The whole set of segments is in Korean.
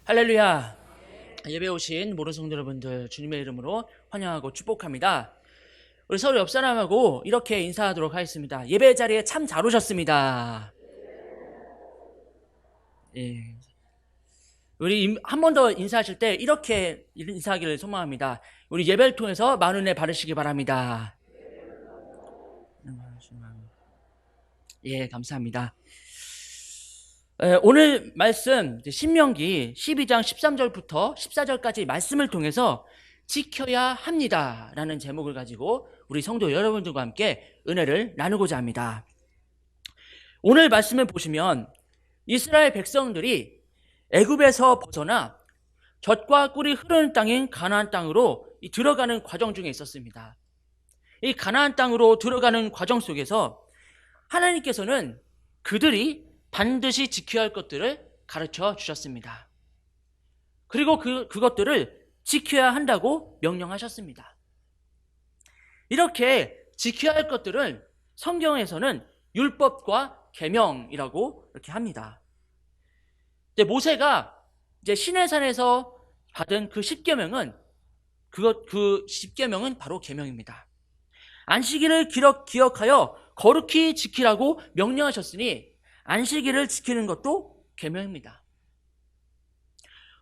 할렐루야. 예배 오신 모든 성도 여러분들 주님의 이름으로 환영하고 축복합니다. 우리 서로 옆 사람하고 이렇게 인사하도록 하겠습니다. 예배 자리에 참 잘 오셨습니다. 예. 우리 한 번 더 인사하실 때 이렇게 인사하기를 소망합니다. 우리 예배를 통해서 많은 은혜 받으시기 바랍니다. 예, 감사합니다. 오늘 말씀 신명기 12장 13절부터 14절까지 말씀을 통해서 지켜야 합니다 라는 제목을 가지고 우리 성도 여러분들과 함께 은혜를 나누고자 합니다. 오늘 말씀을 보시면 이스라엘 백성들이 애굽에서 벗어나 젖과 꿀이 흐르는 땅인 가나안 땅으로 들어가는 과정 중에 있었습니다. 이 가나안 땅으로 들어가는 과정 속에서 하나님께서는 그들이 반드시 지켜야 할 것들을 가르쳐 주셨습니다. 그리고 그것들을 지켜야 한다고 명령하셨습니다. 이렇게 지켜야 할 것들을 성경에서는 율법과 계명이라고 이렇게 합니다. 모세가 이제 시내산에서 받은 그 10계명은 그 10계명은 바로 계명입니다. 안식일을 기억하여 거룩히 지키라고 명령하셨으니 안식일을 지키는 것도 계명입니다.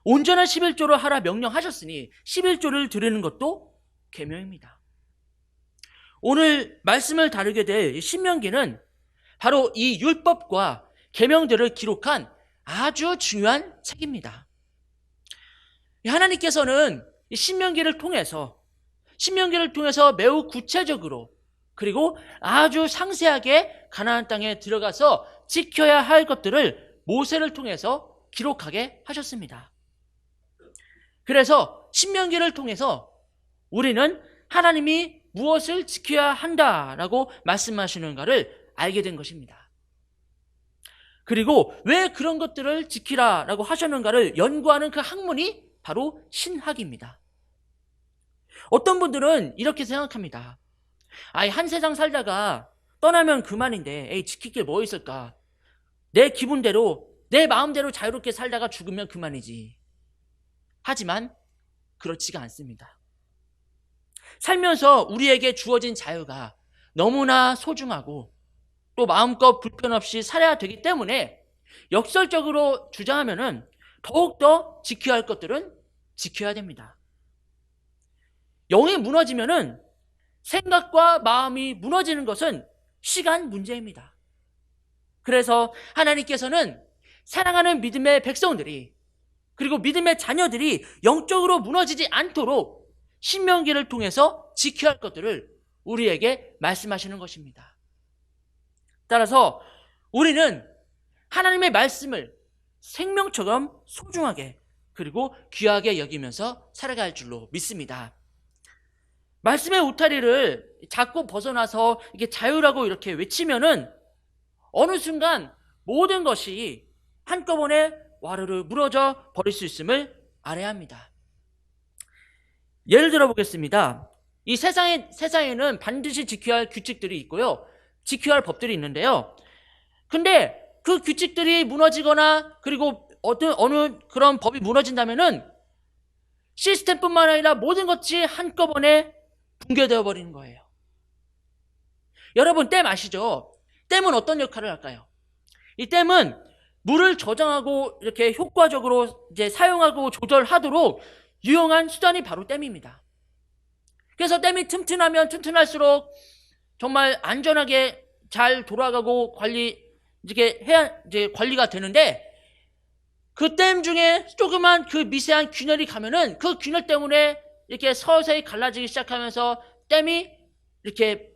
온전한 11조를 하라 명령하셨으니 11조를 드리는 것도 계명입니다. 오늘 말씀을 다루게 될 신명기는 바로 이 율법과 계명들을 기록한 아주 중요한 책입니다. 하나님께서는 신명기를 통해서 매우 구체적으로 그리고 아주 상세하게 가나안 땅에 들어가서 지켜야 할 것들을 모세를 통해서 기록하게 하셨습니다. 그래서 신명기를 통해서 우리는 하나님이 무엇을 지켜야 한다라고 말씀하시는가를 알게 된 것입니다. 그리고 왜 그런 것들을 지키라라고 하셨는가를 연구하는 그 학문이 바로 신학입니다. 어떤 분들은 이렇게 생각합니다. 한 세상 살다가 떠나면 그만인데 지킬 게 뭐 있을까? 내 기분대로 내 마음대로 자유롭게 살다가 죽으면 그만이지. 하지만 그렇지가 않습니다. 살면서 우리에게 주어진 자유가 너무나 소중하고 또 마음껏 불편 없이 살아야 되기 때문에 역설적으로 주장하면은 더욱더 지켜야 할 것들은 지켜야 됩니다. 영이 무너지면은 생각과 마음이 무너지는 것은 시간 문제입니다. 그래서 하나님께서는 사랑하는 믿음의 백성들이 그리고 믿음의 자녀들이 영적으로 무너지지 않도록 신명기를 통해서 지켜야 할 것들을 우리에게 말씀하시는 것입니다. 따라서 우리는 하나님의 말씀을 생명처럼 소중하게 그리고 귀하게 여기면서 살아갈 줄로 믿습니다. 말씀의 울타리를 자꾸 벗어나서 이게 자유라고 이렇게 외치면은 어느 순간 모든 것이 한꺼번에 와르르 무너져 버릴 수 있음을 알아야 합니다. 예를 들어 보겠습니다. 이 세상에는 반드시 지켜야 할 규칙들이 있고요. 지켜야 할 법들이 있는데요. 근데 그 규칙들이 무너지거나 그리고 어느 그런 법이 무너진다면은 시스템뿐만 아니라 모든 것이 한꺼번에 붕괴되어 버리는 거예요. 여러분 댐 아시죠? 댐은 어떤 역할을 할까요? 이 댐은 물을 저장하고 이렇게 효과적으로 이제 사용하고 조절하도록 유용한 수단이 바로 댐입니다. 그래서 댐이 튼튼하면 튼튼할수록 정말 안전하게 잘 돌아가고 관리가 되는데 그 댐 중에 조그만 그 미세한 균열이 가면은 그 균열 때문에 이렇게 서서히 갈라지기 시작하면서 댐이 이렇게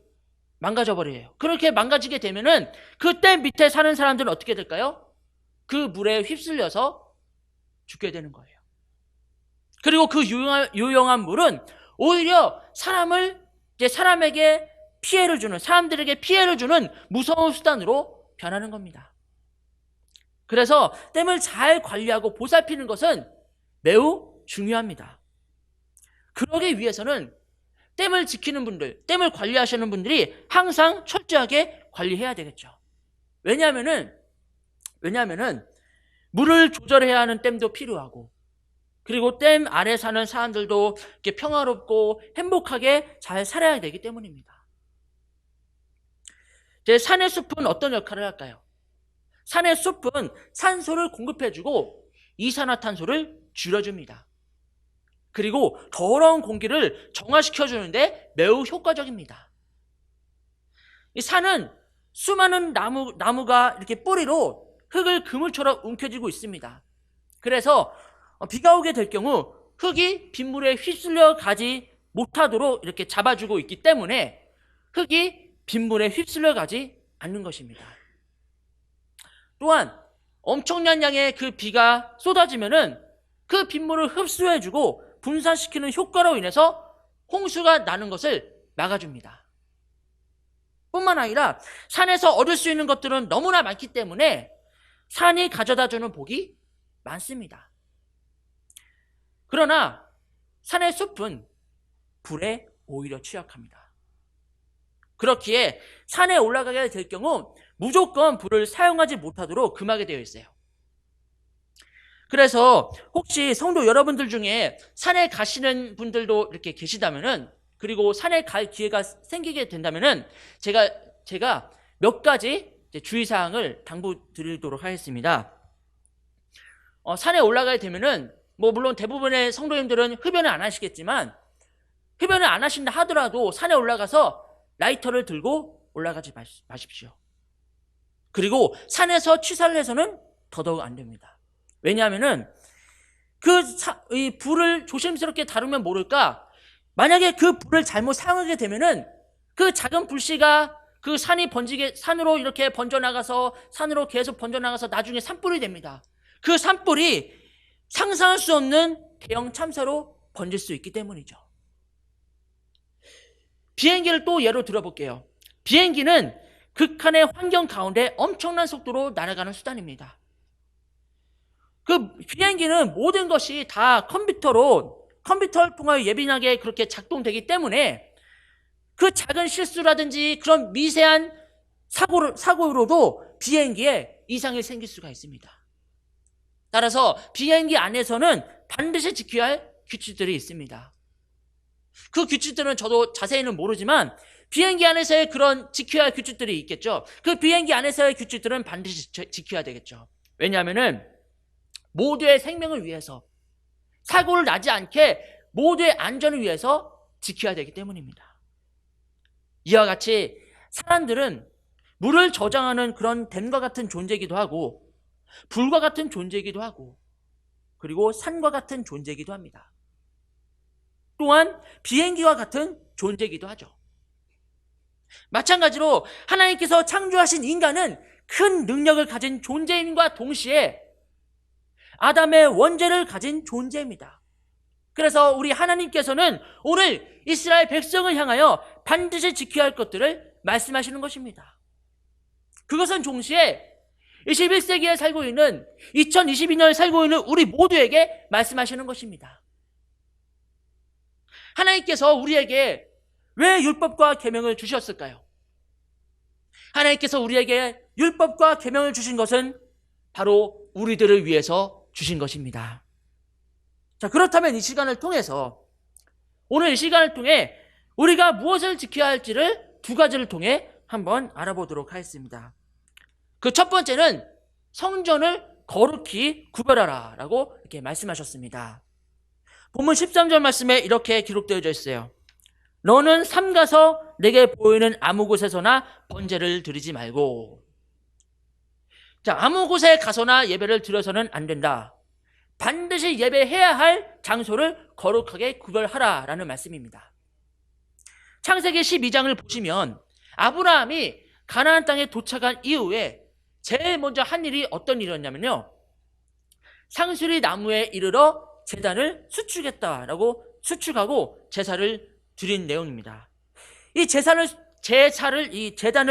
망가져 버려요. 그렇게 망가지게 되면은 그 댐 밑에 사는 사람들은 어떻게 될까요? 그 물에 휩쓸려서 죽게 되는 거예요. 그리고 그 유용한 물은 오히려 사람들에게 피해를 주는 무서운 수단으로 변하는 겁니다. 그래서 댐을 잘 관리하고 보살피는 것은 매우 중요합니다. 그러기 위해서는 댐을 지키는 분들, 댐을 관리하시는 분들이 항상 철저하게 관리해야 되겠죠. 왜냐하면은 물을 조절해야 하는 댐도 필요하고 그리고 댐 아래 사는 사람들도 이렇게 평화롭고 행복하게 잘 살아야 되기 때문입니다. 이제 산의 숲은 어떤 역할을 할까요? 산의 숲은 산소를 공급해주고 이산화탄소를 줄여줍니다. 그리고 더러운 공기를 정화시켜주는데 매우 효과적입니다. 이 산은 수많은 나무가 이렇게 뿌리로 흙을 그물처럼 움켜쥐고 있습니다. 그래서 비가 오게 될 경우 흙이 빗물에 휩쓸려 가지 못하도록 이렇게 잡아주고 있기 때문에 흙이 빗물에 휩쓸려 가지 않는 것입니다. 또한 엄청난 양의 그 비가 쏟아지면은 그 빗물을 흡수해주고 분산시키는 효과로 인해서 홍수가 나는 것을 막아줍니다. 뿐만 아니라 산에서 얻을 수 있는 것들은 너무나 많기 때문에 산이 가져다주는 복이 많습니다. 그러나 산의 숲은 불에 오히려 취약합니다. 그렇기에 산에 올라가게 될 경우 무조건 불을 사용하지 못하도록 금하게 되어 있어요. 그래서 혹시 성도 여러분들 중에 산에 가시는 분들도 이렇게 계시다면은, 그리고 산에 갈 기회가 생기게 된다면은 제가 몇 가지 주의사항을 당부드리도록 하겠습니다. 산에 올라가게 되면은 물론 대부분의 성도님들은 흡연을 안 하시겠지만, 흡연을 안 하신다 하더라도 산에 올라가서 라이터를 들고 올라가지 마십시오. 그리고 산에서 취사를 해서는 더더욱 안 됩니다. 왜냐하면은 이 불을 조심스럽게 다루면 모를까, 만약에 그 불을 잘못 사용하게 되면은 그 작은 불씨가 그 산으로 이렇게 번져나가서, 산으로 계속 번져나가서 나중에 산불이 됩니다. 그 산불이 상상할 수 없는 대형 참사로 번질 수 있기 때문이죠. 비행기를 또 예로 들어볼게요. 비행기는 극한의 환경 가운데 엄청난 속도로 날아가는 수단입니다. 그 비행기는 모든 것이 다 컴퓨터를 통하여 예민하게 그렇게 작동되기 때문에 그 작은 실수라든지 그런 미세한 사고로도 비행기에 이상이 생길 수가 있습니다. 따라서 비행기 안에서는 반드시 지켜야 할 규칙들이 있습니다. 그 규칙들은 저도 자세히는 모르지만 비행기 안에서의 그런 지켜야 할 규칙들이 있겠죠. 그 비행기 안에서의 규칙들은 반드시 지켜야 되겠죠. 왜냐하면은 모두의 생명을 위해서, 사고를 나지 않게 모두의 안전을 위해서 지켜야 되기 때문입니다. 이와 같이 사람들은 물을 저장하는 그런 댐과 같은 존재이기도 하고, 불과 같은 존재이기도 하고, 그리고 산과 같은 존재이기도 합니다. 또한 비행기와 같은 존재이기도 하죠. 마찬가지로 하나님께서 창조하신 인간은 큰 능력을 가진 존재임과 동시에 아담의 원죄를 가진 존재입니다. 그래서 우리 하나님께서는 오늘 이스라엘 백성을 향하여 반드시 지켜야 할 것들을 말씀하시는 것입니다. 그것은 동시에 21세기에 살고 있는, 2022년에 살고 있는 우리 모두에게 말씀하시는 것입니다. 하나님께서 우리에게 왜 율법과 계명을 주셨을까요? 하나님께서 우리에게 율법과 계명을 주신 것은 바로 우리들을 위해서 주신 것입니다. 자, 그렇다면 이 시간을 통해서, 오늘 이 시간을 통해 우리가 무엇을 지켜야 할지를 두 가지를 통해 한번 알아보도록 하겠습니다. 그 첫 번째는 성전을 거룩히 구별하라 라고 이렇게 말씀하셨습니다. 본문 13절 말씀에 이렇게 기록되어져 있어요. 너는 삼가서 내게 보이는 아무 곳에서나 번제를 드리지 말고. 자, 아무 곳에 가서나 예배를 드려서는 안 된다. 반드시 예배해야 할 장소를 거룩하게 구별하라라는 말씀입니다. 창세기 12장을 보시면 아브라함이 가나안 땅에 도착한 이후에 제일 먼저 한 일이 어떤 일이었냐면요, 상수리 나무에 이르러 제단을 수축하고 제사를 드린 내용입니다. 이 제단을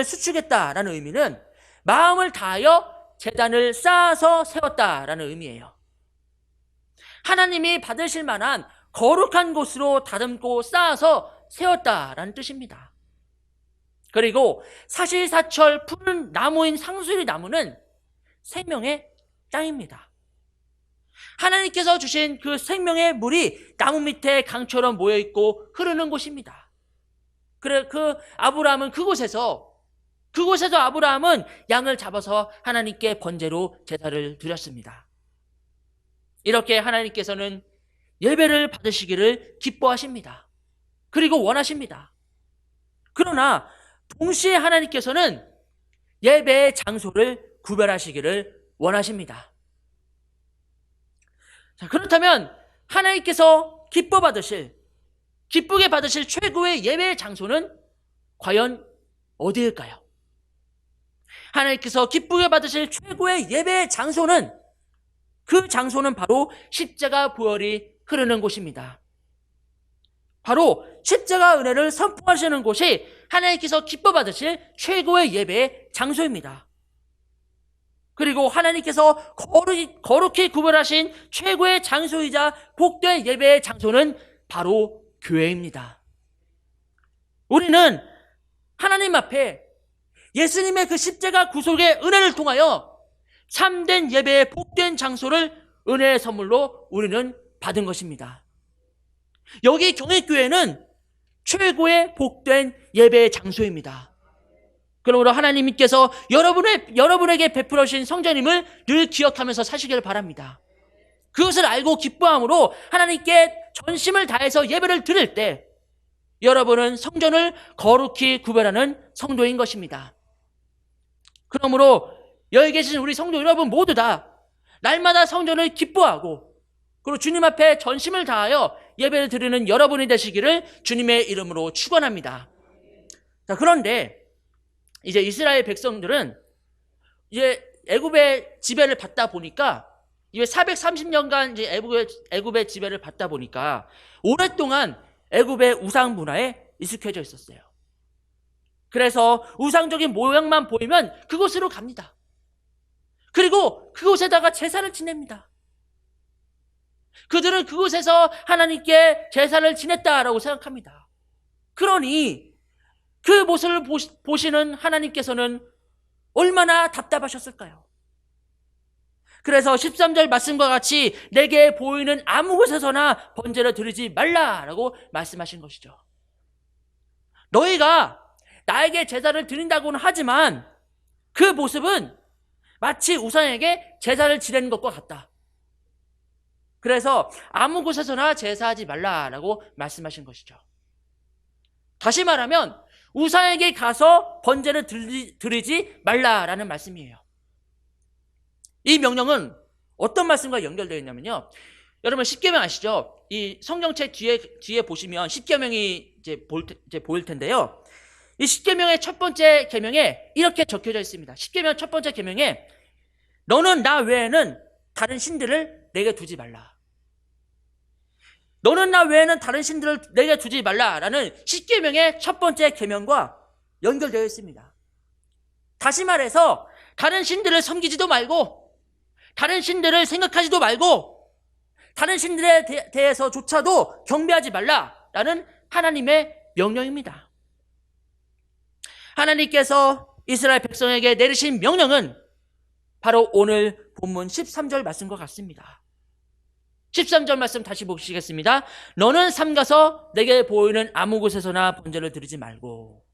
수축했다라는 의미는 마음을 다하여 제단을 쌓아서 세웠다라는 의미예요. 하나님이 받으실 만한 거룩한 곳으로 다듬고 쌓아서 세웠다라는 뜻입니다. 그리고 사시사철 푸른 나무인 상수리 나무는 생명의 땅입니다. 하나님께서 주신 그 생명의 물이 나무 밑에 강처럼 모여있고 흐르는 곳입니다. 그래, 아브라함은 그곳에서 아브라함은 양을 잡아서 하나님께 번제로 제사를 드렸습니다. 이렇게 하나님께서는 예배를 받으시기를 기뻐하십니다. 그리고 원하십니다. 그러나 동시에 하나님께서는 예배의 장소를 구별하시기를 원하십니다. 자, 그렇다면 하나님께서 기쁘게 받으실 최고의 예배의 장소는 과연 어디일까요? 하나님께서 기쁘게 받으실 최고의 예배의 장소는, 그 장소는 바로 십자가 보혈이 흐르는 곳입니다. 바로 십자가 은혜를 선포하시는 곳이 하나님께서 기뻐 받으실 최고의 예배의 장소입니다. 그리고 하나님께서 거룩히 구별하신 최고의 장소이자 복된 예배의 장소는 바로 교회입니다. 우리는 하나님 앞에 예수님의 그 십자가 구속의 은혜를 통하여 참된 예배의 복된 장소를 은혜의 선물로 우리는 받은 것입니다. 여기 경외교회는 최고의 복된 예배의 장소입니다. 그러므로 하나님께서 여러분에게 베풀어 주신 성전임을 늘 기억하면서 사시기를 바랍니다. 그것을 알고 기뻐함으로 하나님께 전심을 다해서 예배를 드릴 때 여러분은 성전을 거룩히 구별하는 성도인 것입니다. 그러므로 여기 계신 우리 성도 여러분 모두 다 날마다 성전을 기뻐하고 그리고 주님 앞에 전심을 다하여 예배를 드리는 여러분이 되시기를 주님의 이름으로 축원합니다. 자, 그런데 이제 이스라엘 백성들은 이제 애굽의 지배를 받다 보니까 이제 430년간 이제 애굽의 지배를 받다 보니까 오랫동안 애굽의 우상 문화에 익숙해져 있었어요. 그래서 우상적인 모양만 보이면 그곳으로 갑니다. 그리고 그곳에다가 제사를 지냅니다. 그들은 그곳에서 하나님께 제사를 지냈다라고 생각합니다. 그러니 그 모습을 보시는 하나님께서는 얼마나 답답하셨을까요? 그래서 13절 말씀과 같이 내게 보이는 아무 곳에서나 번제를 드리지 말라라고 말씀하신 것이죠. 너희가 나에게 제사를 드린다고는 하지만 그 모습은 마치 우상에게 제사를 지내는 것과 같다. 그래서 아무 곳에서나 제사하지 말라라고 말씀하신 것이죠. 다시 말하면 우상에게 가서 번제를 드리지 말라라는 말씀이에요. 이 명령은 어떤 말씀과 연결되어 있냐면요. 여러분 십계명 아시죠? 이 성경책 뒤에 보시면 십계명이 이제 보일 텐데요. 이 십계명의 첫 번째 계명에 이렇게 적혀져 있습니다. 십계명 첫 번째 계명에 너는 나 외에는 다른 신들을 내게 두지 말라. 너는 나 외에는 다른 신들을 내게 두지 말라라는 십계명의 첫 번째 계명과 연결되어 있습니다. 다시 말해서 다른 신들을 섬기지도 말고 다른 신들을 생각하지도 말고 다른 신들에 대해서조차도 경배하지 말라라는 하나님의 명령입니다. 하나님께서 이스라엘 백성에게 내리신 명령은 바로 오늘 본문 13절 말씀과 같습니다. 13절 말씀 다시 보시겠습니다. 너는 삼가서 내게 보이는 아무 곳에서나 번제를 드리지 말고,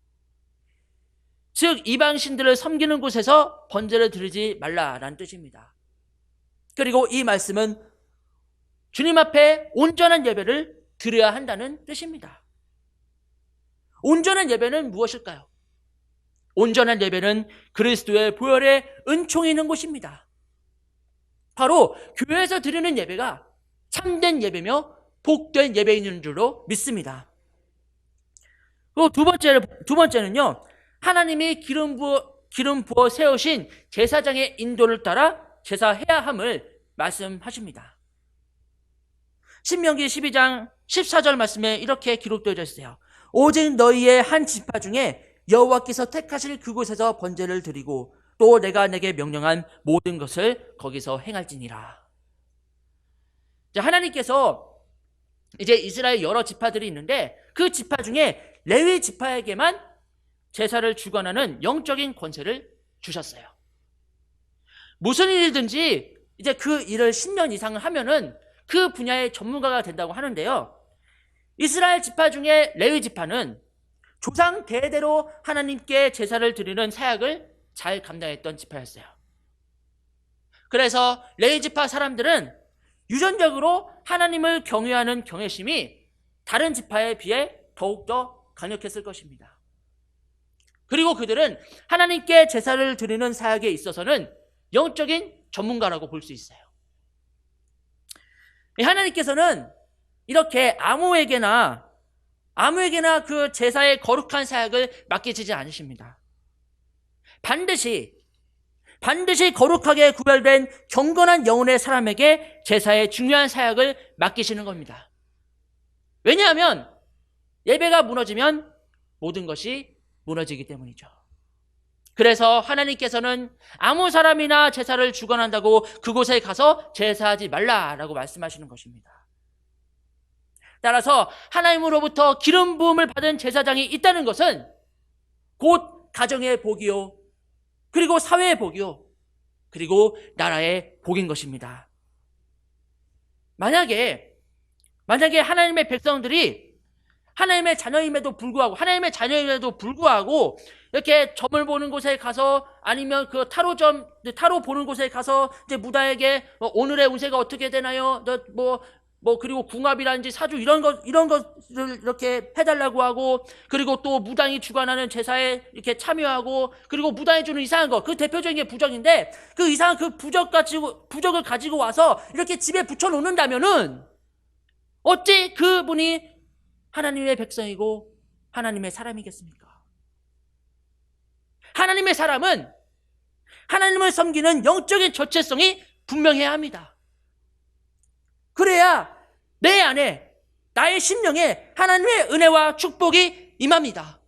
즉 이방 신들을 섬기는 곳에서 번제를 드리지 말라라는 뜻입니다. 그리고 이 말씀은 주님 앞에 온전한 예배를 드려야 한다는 뜻입니다. 온전한 예배는 무엇일까요? 온전한 예배는 그리스도의 보혈의 은총이 있는 곳입니다. 바로 교회에서 드리는 예배가 참된 예배며 복된 예배인 줄로 믿습니다. 그리고 두 번째는요, 하나님이 기름 부어 세우신 제사장의 인도를 따라 제사해야 함을 말씀하십니다. 신명기 12장 14절 말씀에 이렇게 기록되어 있어요. 오직 너희의 한 지파 중에 여호와께서 택하실 그곳에서 번제를 드리고 또 내가 내게 명령한 모든 것을 거기서 행할지니라. 하나님께서 이제 이스라엘 여러 지파들이 있는데 그 지파 중에 레위 지파에게만 제사를 주관하는 영적인 권세를 주셨어요. 무슨 일이든지 이제 그 일을 10년 이상을 하면은 그 분야의 전문가가 된다고 하는데요. 이스라엘 지파 중에 레위 지파는 조상 대대로 하나님께 제사를 드리는 사역을 잘 감당했던 지파였어요. 그래서 레위 지파 사람들은 유전적으로 하나님을 경외하는 경외심이 다른 지파에 비해 더욱더 강력했을 것입니다. 그리고 그들은 하나님께 제사를 드리는 사역에 있어서는 영적인 전문가라고 볼 수 있어요. 하나님께서는 이렇게 아무에게나 그 제사의 거룩한 사역을 맡기시지 않으십니다. 반드시 거룩하게 구별된 경건한 영혼의 사람에게 제사의 중요한 사역을 맡기시는 겁니다. 왜냐하면 예배가 무너지면 모든 것이 무너지기 때문이죠. 그래서 하나님께서는 아무 사람이나 제사를 주관한다고 그곳에 가서 제사하지 말라라고 말씀하시는 것입니다. 따라서 하나님으로부터 기름 부음을 받은 제사장이 있다는 것은 곧 가정의 복이요, 그리고 사회의 복이요, 그리고 나라의 복인 것입니다. 만약에 하나님의 백성들이 하나님의 자녀임에도 불구하고 이렇게 점을 보는 곳에 가서, 아니면 그 타로 보는 곳에 가서 이제 무당에게 오늘의 운세가 어떻게 되나요? 그리고 궁합이라든지 사주 이런 것을 이렇게 해달라고 하고, 그리고 또 무당이 주관하는 제사에 이렇게 참여하고, 그리고 무당이 주는 이상한 거, 그 대표적인 게 부적인데, 그 이상한 그 부적을 가지고 와서 이렇게 집에 붙여놓는다면은 어찌 그분이 하나님의 백성이고 하나님의 사람이겠습니까? 하나님의 사람은 하나님을 섬기는 영적인 정체성이 분명해야 합니다. 그래야 내 안에, 나의 심령에 하나님의 은혜와 축복이 임합니다.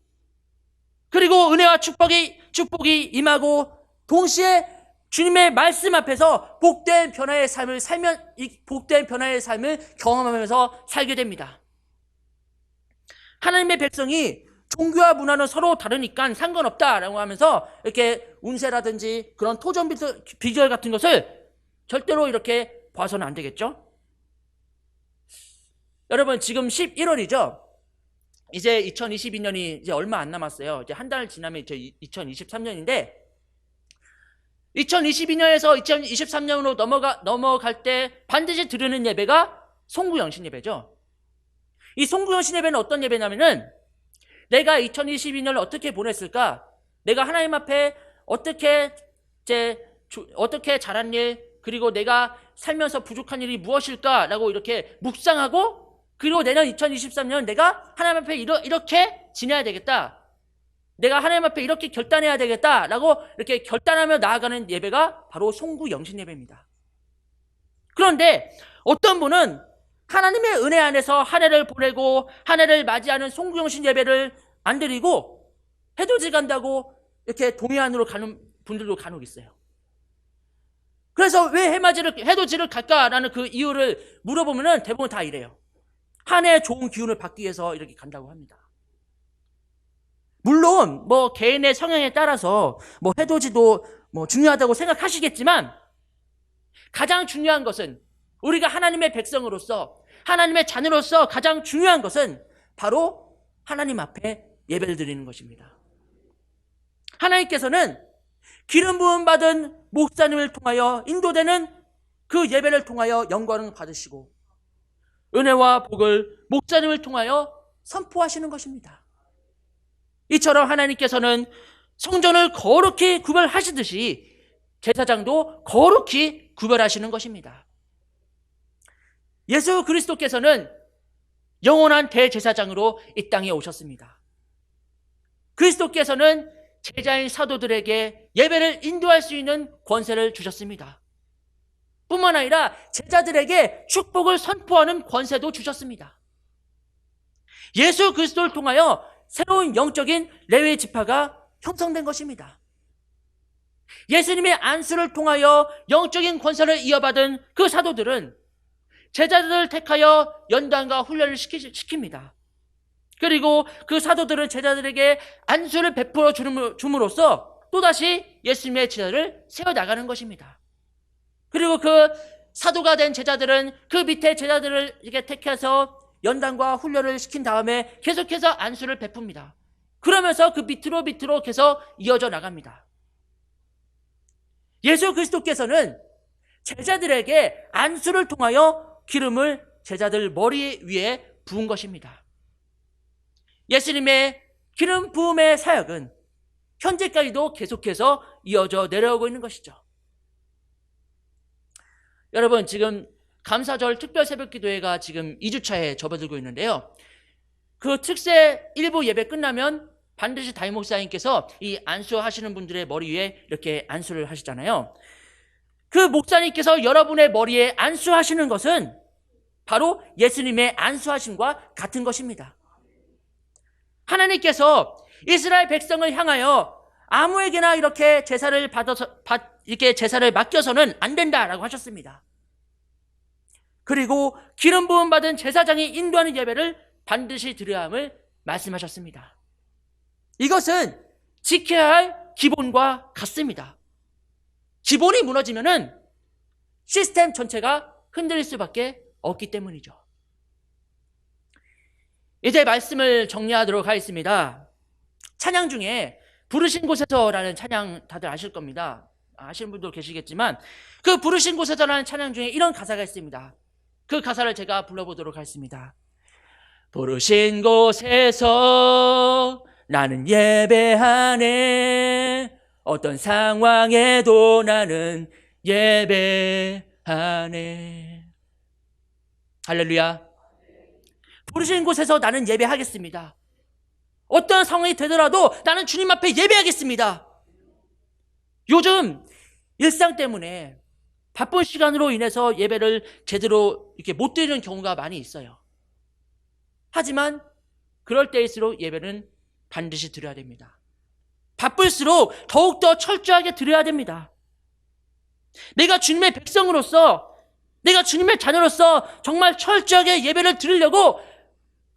그리고 은혜와 축복이 임하고 동시에 주님의 말씀 앞에서 복된 변화의 삶을 경험하면서 살게 됩니다. 하나님의 백성이 종교와 문화는 서로 다르니까 상관없다라고 하면서 이렇게 운세라든지 그런 토점 비결 같은 것을 절대로 이렇게 봐서는 안 되겠죠? 여러분, 지금 11월이죠? 이제 2022년이 이제 얼마 안 남았어요. 이제 한 달 지나면 이제 2023년인데, 2022년에서 2023년으로 넘어갈 때 반드시 드리는 예배가 송구영신 예배죠. 이 송구영신 예배는 어떤 예배냐면은, 내가 2022년을 어떻게 보냈을까? 내가 하나님 앞에 어떻게 잘한 일, 그리고 내가 살면서 부족한 일이 무엇일까라고 이렇게 묵상하고, 그리고 내년 2023년 내가 하나님 앞에 이렇게 지내야 되겠다, 내가 하나님 앞에 이렇게 결단해야 되겠다라고 이렇게 결단하며 나아가는 예배가 바로 송구영신 예배입니다. 그런데 어떤 분은 하나님의 은혜 안에서 한 해를 보내고 한 해를 맞이하는 송구영신 예배를 안 드리고 해돋이 간다고 이렇게 동해안으로 가는 분들도 간혹 있어요. 그래서 왜 해돋이를 갈까라는 그 이유를 물어보면은 대부분 다 이래요. 한 해 좋은 기운을 받기 위해서 이렇게 간다고 합니다. 물론 개인의 성향에 따라서 해돋이도 중요하다고 생각하시겠지만, 가장 중요한 것은, 우리가 하나님의 백성으로서, 하나님의 자녀로서 가장 중요한 것은 바로 하나님 앞에 예배를 드리는 것입니다. 하나님께서는 기름 부음 받은 목사님을 통하여 인도되는 그 예배를 통하여 영광을 받으시고, 은혜와 복을 목사님을 통하여 선포하시는 것입니다. 이처럼 하나님께서는 성전을 거룩히 구별하시듯이 제사장도 거룩히 구별하시는 것입니다. 예수 그리스도께서는 영원한 대제사장으로 이 땅에 오셨습니다. 그리스도께서는 제자인 사도들에게 예배를 인도할 수 있는 권세를 주셨습니다. 뿐만 아니라 제자들에게 축복을 선포하는 권세도 주셨습니다. 예수 그리스도를 통하여 새로운 영적인 레위 지파가 형성된 것입니다. 예수님의 안수를 통하여 영적인 권세를 이어받은 그 사도들은 제자들을 택하여 연단과 훈련을 시킵니다. 그리고 그 사도들은 제자들에게 안수를 베풀어 줌으로써 또다시 예수님의 제자를 세워나가는 것입니다. 그리고 그 사도가 된 제자들은 그 밑에 제자들을 이렇게 택해서 연단과 훈련을 시킨 다음에 계속해서 안수를 베풉니다. 그러면서 그 밑으로 계속 이어져 나갑니다. 예수 그리스도께서는 제자들에게 안수를 통하여 기름을 제자들 머리 위에 부은 것입니다. 예수님의 기름 부음의 사역은 현재까지도 계속해서 이어져 내려오고 있는 것이죠. 여러분, 지금 감사절 특별 새벽기도회가 지금 2주차에 접어들고 있는데요. 그 특세 일부 예배 끝나면 반드시 담임 목사님께서 이 안수하시는 분들의 머리 위에 이렇게 안수를 하시잖아요. 그 목사님께서 여러분의 머리에 안수하시는 것은 바로 예수님의 안수하심과 같은 것입니다. 하나님께서 이스라엘 백성을 향하여 아무에게나 이렇게 이렇게 제사를 맡겨서는 안 된다라고 하셨습니다. 그리고 기름 부음 받은 제사장이 인도하는 예배를 반드시 드려야 함을 말씀하셨습니다. 이것은 지켜야 할 기본과 같습니다. 기본이 무너지면은 시스템 전체가 흔들릴 수밖에 없기 때문이죠. 이제 말씀을 정리하도록 하겠습니다. 찬양 중에 부르신 곳에서라는 찬양 다들 아실 겁니다. 아시는 분도 계시겠지만 그 부르신 곳에서라는 찬양 중에 이런 가사가 있습니다. 그 가사를 제가 불러보도록 하겠습니다. 부르신 곳에서 나는 예배하네. 어떤 상황에도 나는 예배하네. 할렐루야. 부르신 곳에서 나는 예배하겠습니다. 어떤 상황이 되더라도 나는 주님 앞에 예배하겠습니다. 요즘 일상 때문에 바쁜 시간으로 인해서 예배를 제대로 이렇게 못 드리는 경우가 많이 있어요. 하지만 그럴 때일수록 예배는 반드시 드려야 됩니다. 바쁠수록 더욱더 철저하게 드려야 됩니다. 내가 주님의 백성으로서, 내가 주님의 자녀로서 정말 철저하게 예배를 드리려고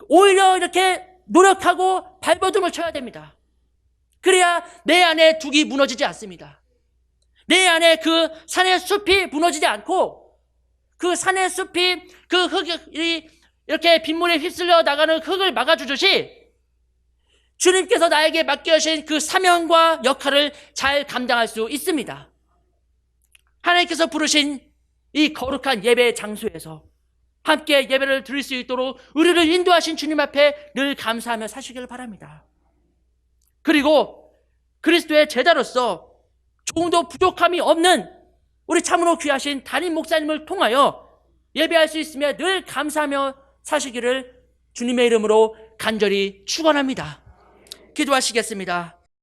오히려 이렇게 노력하고 발버둥을 쳐야 됩니다. 그래야 내 안에 둑이 무너지지 않습니다. 내 안에 그 산의 숲이 무너지지 않고 그 산의 숲이 그 흙이 이렇게 빗물에 휩쓸려 나가는 흙을 막아주듯이 주님께서 나에게 맡겨주신 그 사명과 역할을 잘 감당할 수 있습니다. 하나님께서 부르신 이 거룩한 예배 장소에서 함께 예배를 드릴 수 있도록 우리를 인도하신 주님 앞에 늘 감사하며 사시기를 바랍니다. 그리고 그리스도의 제자로서 조금도 부족함이 없는 우리 참으로 귀하신 담임 목사님을 통하여 예배할 수 있으며 늘 감사하며 사시기를 주님의 이름으로 간절히 축원합니다. 기도하시겠습니다.